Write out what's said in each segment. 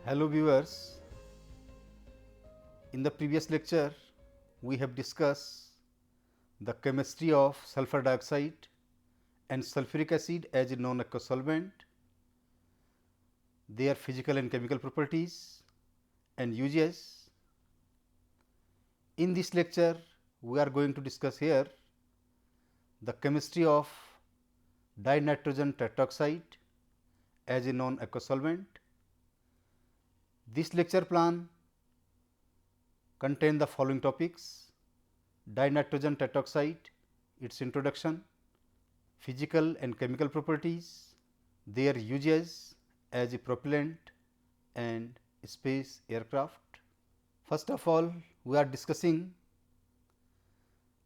Hello viewers, in the previous lecture we have discussed the chemistry of sulfur dioxide and sulfuric acid as a non-aqueous solvent, their physical and chemical properties and uses. In this lecture we are going to discuss here the chemistry of dinitrogen tetroxide as a non-aqueous solvent. This lecture plan contain the following topics: dinitrogen tetroxide, its introduction, physical and chemical properties, their uses as a propellant and space aircraft. First of all, we are discussing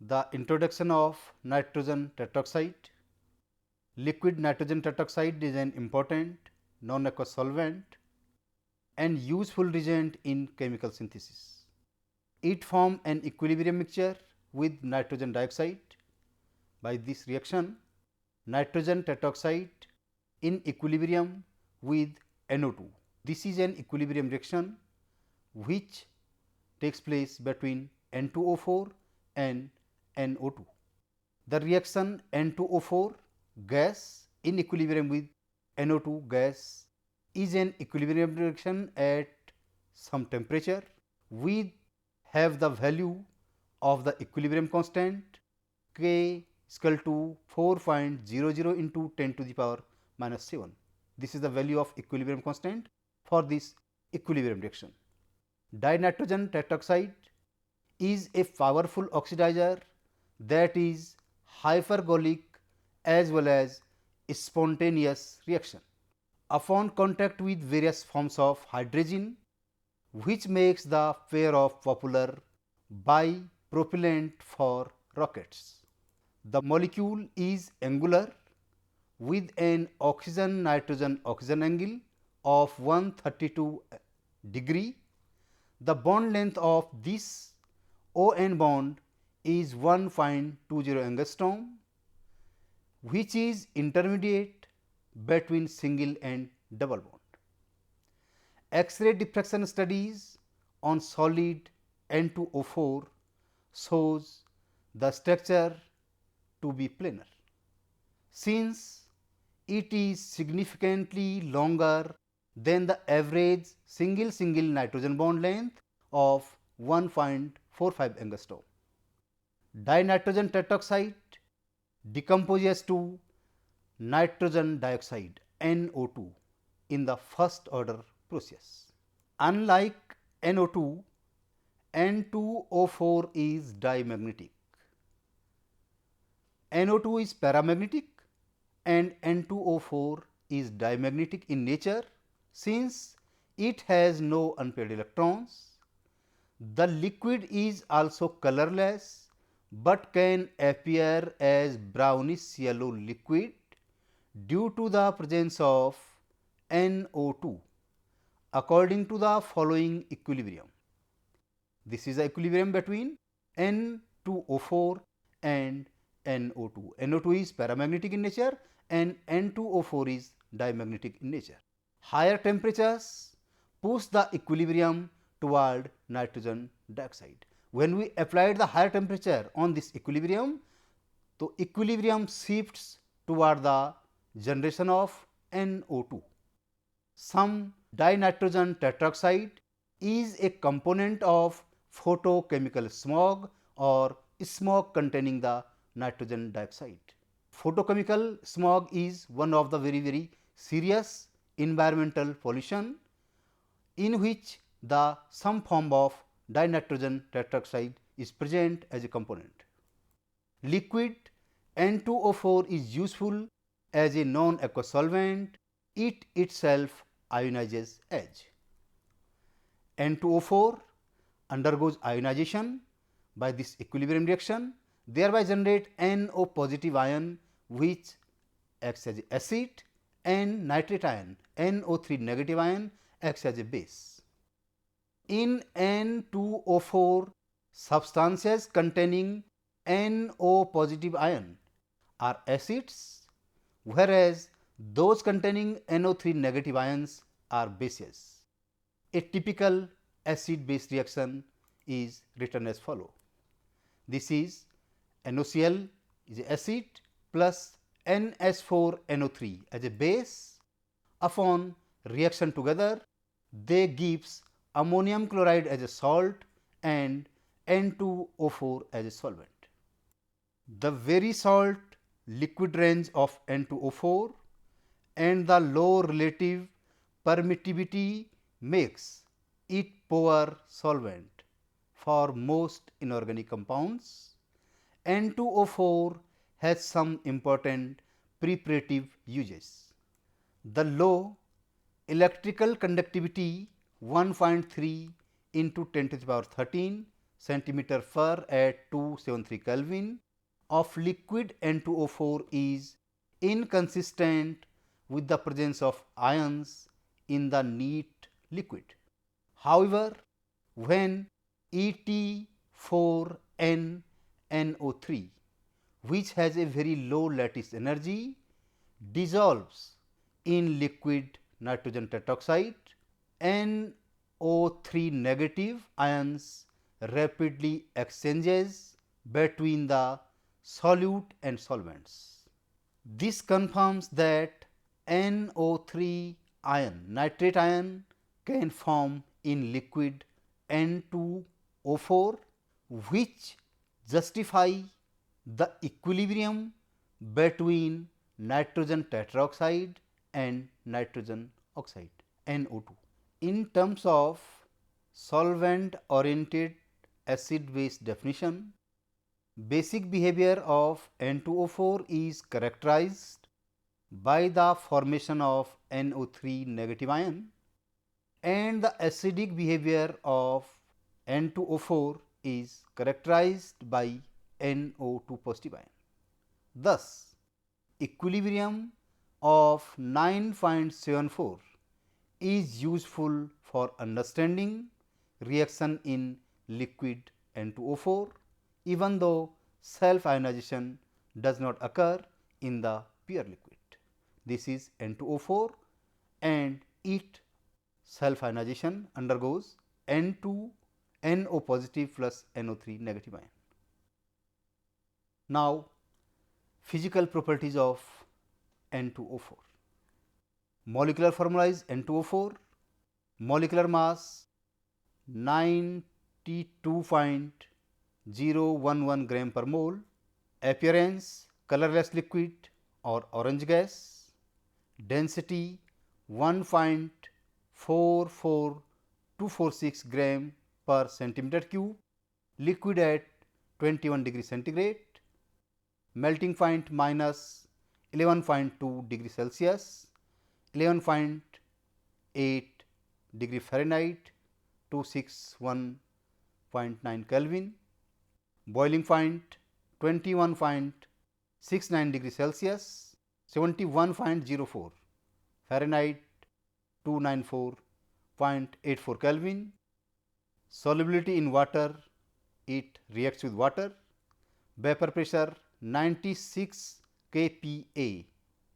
the introduction of nitrogen tetroxide. Liquid nitrogen tetroxide is an important non-aqueous solvent and useful reagent in chemical synthesis. It forms an equilibrium mixture with nitrogen dioxide. By this reaction, nitrogen tetroxide in equilibrium with NO2. This is an equilibrium reaction which takes place between N2O4 and NO2. The reaction N2O4 gas in equilibrium with NO2 gas is an equilibrium reaction at some temperature. We have the value of the equilibrium constant K is equal to 4.00 into 10 to the power minus 7. This is the value of equilibrium constant for this equilibrium reaction. Dinitrogen tetroxide is a powerful oxidizer that is hypergolic as well as spontaneous reaction. Upon contact with various forms of hydrogen, which makes the pair of popular bipropellant for rockets. The molecule is angular with an oxygen nitrogen oxygen angle of 132 degree. The bond length of this ON bond is 1.20 angstrom, which is intermediate between single and double bond. X-ray diffraction studies on solid N2O4 shows the structure to be planar. Since it is significantly longer than the average single nitrogen bond length of 1.45 angstrom. Dinitrogen tetroxide decomposes to nitrogen dioxide NO2 in the first order process. Unlike NO2, N2O4 is dimagnetic. NO2 is paramagnetic and N2O4 is dimagnetic in nature since it has no unpaired electrons. The liquid is also colorless, but can appear as brownish yellow liquid due to the presence of NO2 according to the following equilibrium. This is the equilibrium between N2O4 and NO2. NO2 is paramagnetic in nature and N2O4 is dimagnetic in nature. Higher temperatures push the equilibrium toward nitrogen dioxide. When we applied the higher temperature on this equilibrium, the equilibrium shifts toward the generation of NO2. Some dinitrogen tetroxide is a component of photochemical smog or smog containing the nitrogen dioxide. Photochemical smog is one of the very serious environmental pollution in which the some form of dinitrogen tetroxide is present as a component. Liquid N2O4 is useful as a non-aqueous solvent. It itself ionizes H. N2O4 undergoes ionization by this equilibrium reaction, thereby generate NO positive ion which acts as acid, and nitrate ion NO3 negative ion acts as a base. In N2O4, substances containing NO positive ion are acids, whereas those containing NO3 negative ions are bases. A typical acid base reaction is written as follow. This is NaCl is acid plus NH4NO3 as a base. Upon reaction together, they gives ammonium chloride as a salt and N2O4 as a solvent. The very salt liquid range of N2O4 and the low relative permittivity makes it poor solvent for most inorganic compounds. N2O4 has some important preparative uses. The low electrical conductivity 1.3 into 10 to the power 13 centimeter Fur at 273 Kelvin of liquid N2O4 is inconsistent with the presence of ions in the neat liquid. However, when Et4NNO3, which has a very low lattice energy, dissolves in liquid nitrogen tetroxide, NO3 negative ions rapidly exchanges between the solute and solvents. This confirms that NO3 ion, nitrate ion, can form in liquid N2O4, which justify the equilibrium between nitrogen tetroxide and nitrogen oxide NO2. In terms of solvent oriented acid base definition, basic behavior of N2O4 is characterized by the formation of NO3 negative ion, and the acidic behavior of N2O4 is characterized by NO2 positive ion. Thus, equilibrium of 9.74 is useful for understanding reaction in liquid N2O4, even though self ionization does not occur in the pure liquid. This is N2O4 and it self ionization undergoes N2 NO positive plus NO3 negative ion. Now, physical properties of N2O4. Molecular formula is N2O4, molecular mass 92.011 gram per mole, appearance colorless liquid or orange gas, density 1.44246 gram per centimeter cube, liquid at 21 degree centigrade, melting point minus 11.2 degree Celsius, 11.8 degree Fahrenheit, 261.9 Kelvin, boiling point 21.69 degree Celsius, 71.04 Fahrenheit, 294.84 Kelvin, solubility in water, it reacts with water, vapor pressure 96 kPa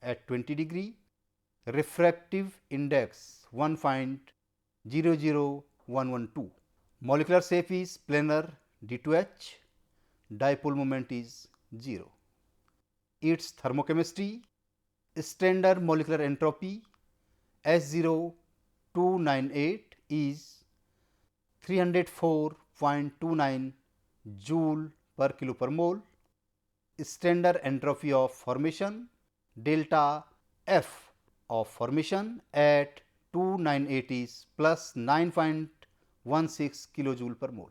at 20 degree, refractive index 1.00112, molecular shape is planar D2H, dipole moment is 0. Its thermochemistry, standard molecular entropy S0298 is 304.29 joule per kilo per mole, standard entropy of formation delta F of formation at 298 is plus 9.16 kilojoule per mole.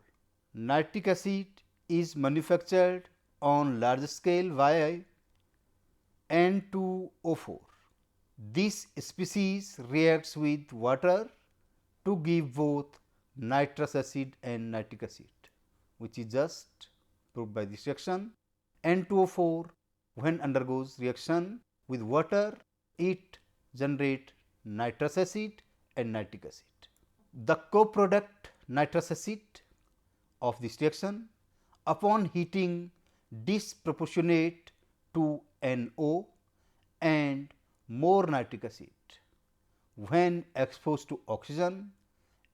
Nitric acid is manufactured on large scale via N2O4. This species reacts with water to give both nitrous acid and nitric acid, which is just proved by this reaction. N2O4 when undergoes reaction with water, it generates nitrous acid and nitric acid. The co-product nitrous acid of this reaction upon heating disproportionate to NO and more nitric acid when exposed to oxygen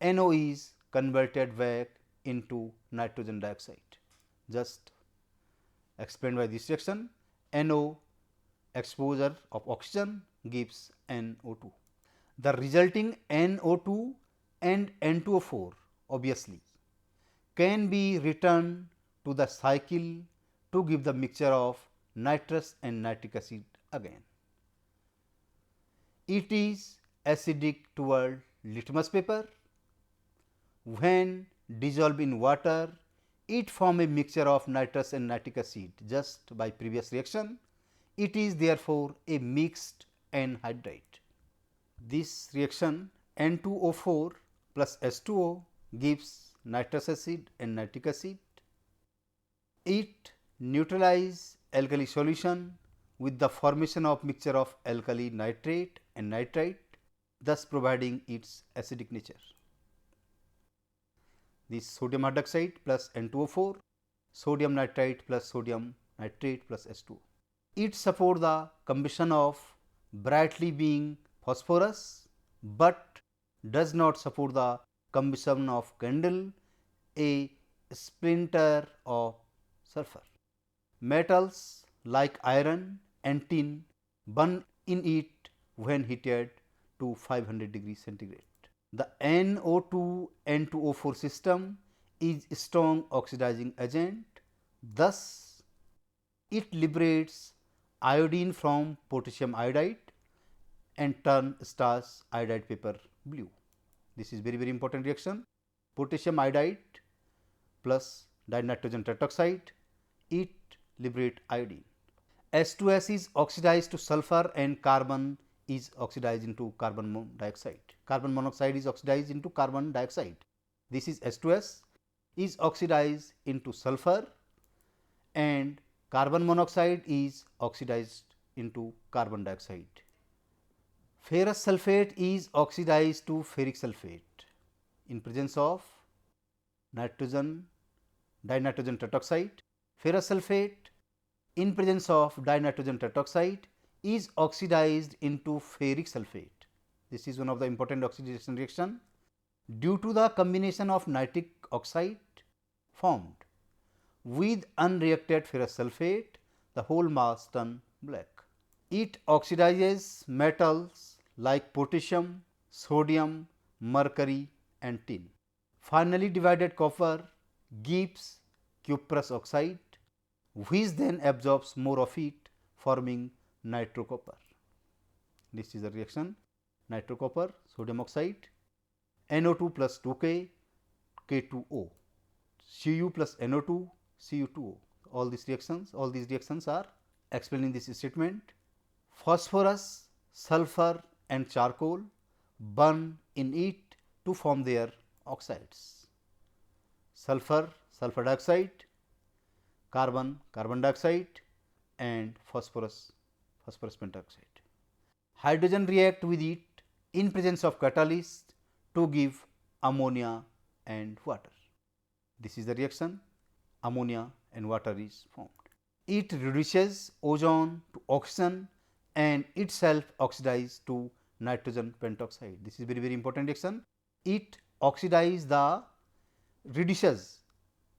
NO is converted back into nitrogen dioxide. Just explained by this reaction, NO exposure of oxygen gives NO2. The resulting NO2 and N2O4 obviously can be returned to the cycle to give the mixture of nitrous and nitric acid again. It is acidic toward litmus paper. When dissolved in water, it forms a mixture of nitrous and nitric acid just by previous reaction. It is therefore a mixed anhydride. This reaction N2O4 plus H2O gives nitrous acid and nitric acid. It neutralizes alkali solution with the formation of mixture of alkali nitrate and nitrite, thus providing its acidic nature. This sodium hydroxide plus N2O4, sodium nitrite plus sodium nitrate plus H2O. It supports the combustion of brightly being phosphorus, but does not support the combustion of candle, a splinter of sulfur. Metals like iron and tin burn in it when heated to 500 degrees centigrade. The NO2 N2O4 system is a strong oxidizing agent, thus it liberates iodine from potassium iodide and turn starch iodide paper blue. This is very important reaction. Potassium iodide plus dinitrogen tetroxide, it liberate iodine. H2S is oxidized to sulfur and carbon is oxidized into carbon dioxide. Carbon monoxide is oxidized into carbon dioxide. This is H2S is oxidized into sulfur and carbon monoxide is oxidized into carbon dioxide. Ferrous sulphate is oxidized to ferric sulphate in presence of nitrogen dinitrogen tetroxide. Ferrous sulphate in presence of dinitrogen tetroxide is oxidized into ferric sulphate. This is one of the important oxidation reaction. Due to the combination of nitric oxide formed with unreacted ferrous sulphate, the whole mass turn black. It oxidizes metals like potassium, sodium, mercury and tin. Finally divided copper gives cuprous oxide, which then absorbs more of it, forming nitrocopper. This is the reaction nitrocopper, sodium oxide, NO2 plus 2K, K2O, Cu plus NO2, Cu2O. All these reactions are explained in this statement. Phosphorus, sulfur and charcoal burn in it to form their oxides. Sulfur, sulfur dioxide, carbon, carbon dioxide and phosphorus, phosphorus pentoxide. Hydrogen react with it in presence of catalyst to give ammonia and water. This is the reaction, ammonia and water is formed. It reduces ozone to oxygen and itself oxidizes to nitrogen pentoxide. This is very important reaction. It reduces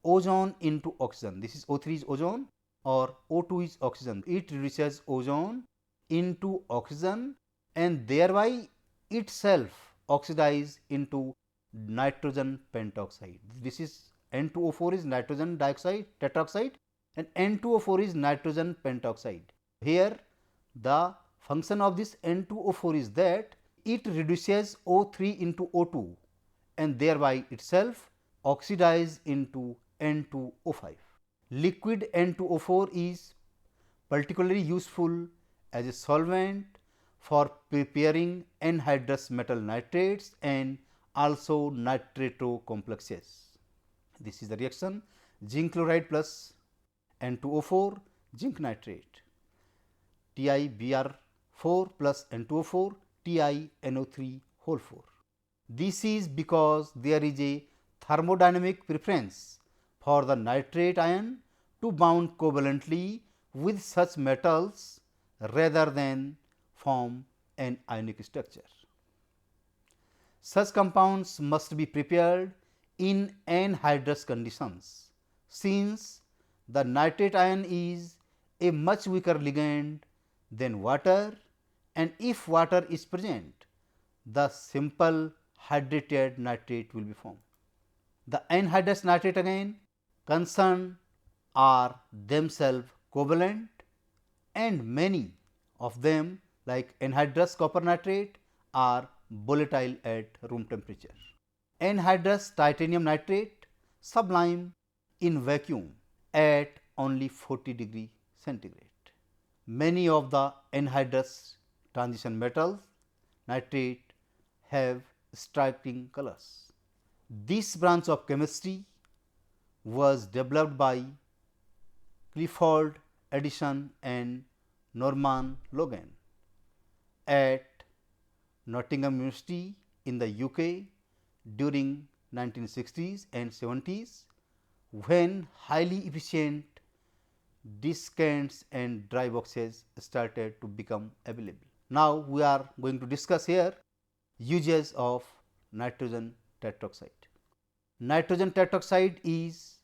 ozone into oxygen. This is O3 is ozone or O2 is oxygen. It reduces ozone into oxygen and thereby itself oxidize into nitrogen pentoxide. This is N2O4 is nitrogen dioxide tetroxide and N2O4 is nitrogen pentoxide. Here the function of this N2O4 is that it reduces O3 into O2 and thereby itself oxidize into N2O5. Liquid N2O4 is particularly useful as a solvent for preparing anhydrous metal nitrates and also nitrato complexes. This is the reaction zinc chloride plus N2O4 zinc nitrate, TiBr4 plus N2O4 TiNO3 whole 4. This is because there is a thermodynamic preference for the nitrate ion to bound covalently with such metals rather than form an ionic structure. Such compounds must be prepared in anhydrous conditions, since the nitrate ion is a much weaker ligand than water, and if water is present, the simple hydrated nitrate will be formed. The anhydrous nitrate again concerned are themselves covalent, and many of them like anhydrous copper nitrate are volatile at room temperature. Anhydrous titanium nitrate sublime in vacuum at only 40° centigrade. Many of the anhydrous transition metals nitrate have striking colors. This branch of chemistry was developed by Clifford Edison and Norman Logan at Nottingham University in the UK during 1960s and 70s, when highly efficient discants and dry boxes started to become available. Now, we are going to discuss here uses of nitrogen tetroxide. Nitrogen tetroxide is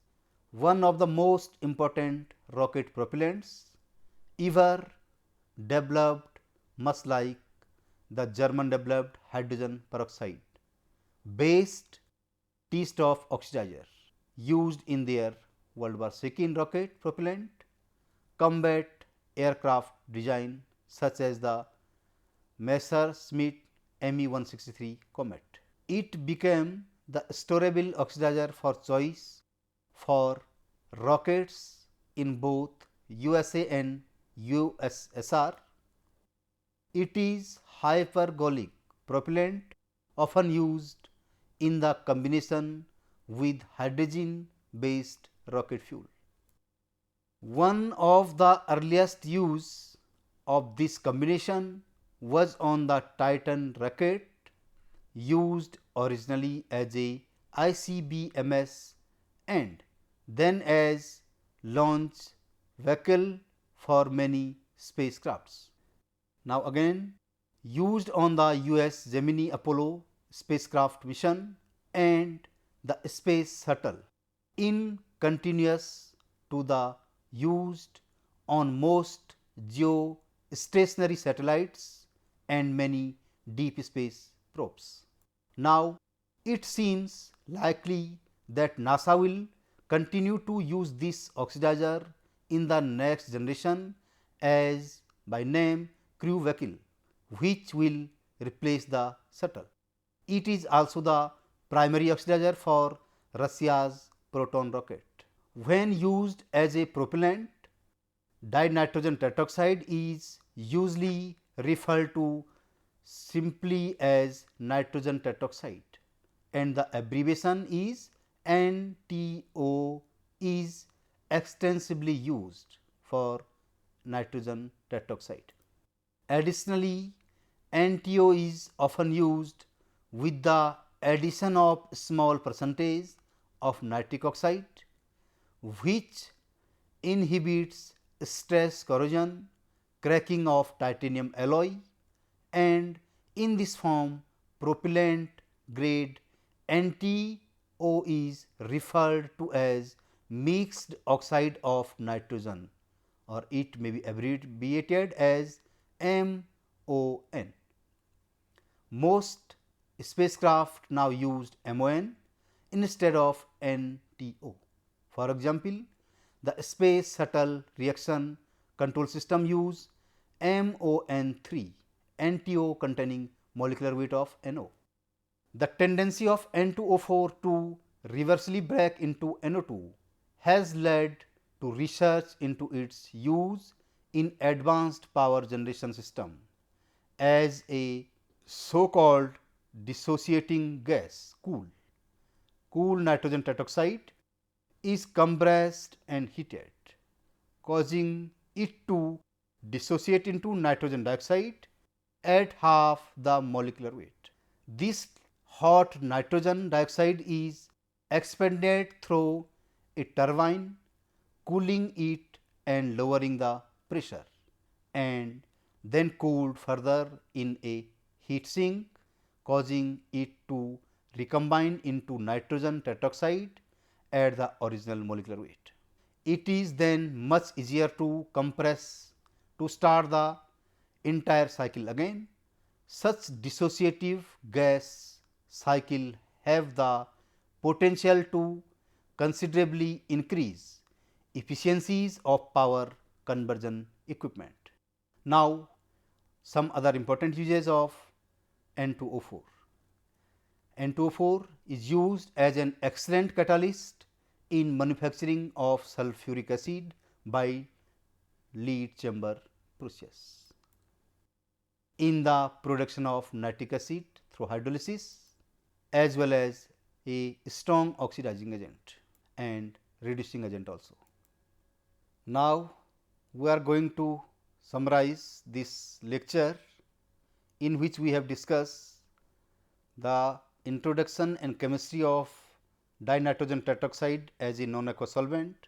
one of the most important rocket propellants ever developed, much like the German developed hydrogen peroxide based T-stop oxidizer used in their World War II rocket propellant combat aircraft design such as the Messerschmitt Me 163 Comet. It became the storable oxidizer for choice for rockets in both USA and USSR. It is hypergolic propellant often used in the combination with hydrogen based rocket fuel. One of the earliest use of this combination was on the Titan rocket, used originally as a ICBMS and then as launch vehicle for many spacecrafts. Now, again used on the US Gemini Apollo spacecraft mission and the space shuttle, in continuous to the used on most geostationary satellites and many deep space probes. Now, it seems likely that NASA will continue to use this oxidizer in the next generation as by name Crew vehicle, which will replace the shuttle. It is also the primary oxidizer for Russia's Proton rocket. When used as a propellant, dinitrogen tetroxide is usually referred to simply as nitrogen tetroxide, and the abbreviation is NTO is extensively used for nitrogen tetroxide. Additionally, NTO is often used with the addition of small percentage of nitric oxide, which inhibits stress corrosion, cracking of titanium alloy, and in this form propellant grade NTO is referred to as mixed oxide of nitrogen, or it may be abbreviated as MON. Most spacecraft now used MON instead of NTO. For example, the Space Shuttle Reaction Control System use MON3, NTO containing molecular weight of NO. The tendency of N2O4 to reversibly break into NO2 has led to research into its use in advanced power generation system as a so called dissociating gas cool. Cool nitrogen tetroxide is compressed and heated, causing it to dissociate into nitrogen dioxide at half the molecular weight. This hot nitrogen dioxide is expanded through a turbine, cooling it and lowering the pressure, and then cooled further in a heat sink causing it to recombine into nitrogen tetroxide at the original molecular weight. It is then much easier to compress to start the entire cycle again. Such dissociative gas cycle have the potential to considerably increase efficiencies of power conversion equipment. Now, some other important uses of N2O4. N2O4 is used as an excellent catalyst in manufacturing of sulfuric acid by lead chamber process, in the production of nitric acid through hydrolysis, as well as a strong oxidizing agent and reducing agent also. Now, we are going to summarize this lecture, in which we have discussed the introduction and chemistry of dinitrogen tetroxide as a non-aqueous solvent,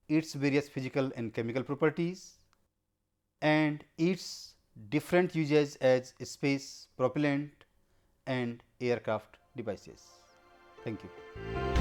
its various physical and chemical properties, and its different uses as space, propellant and aircraft devices. Thank you.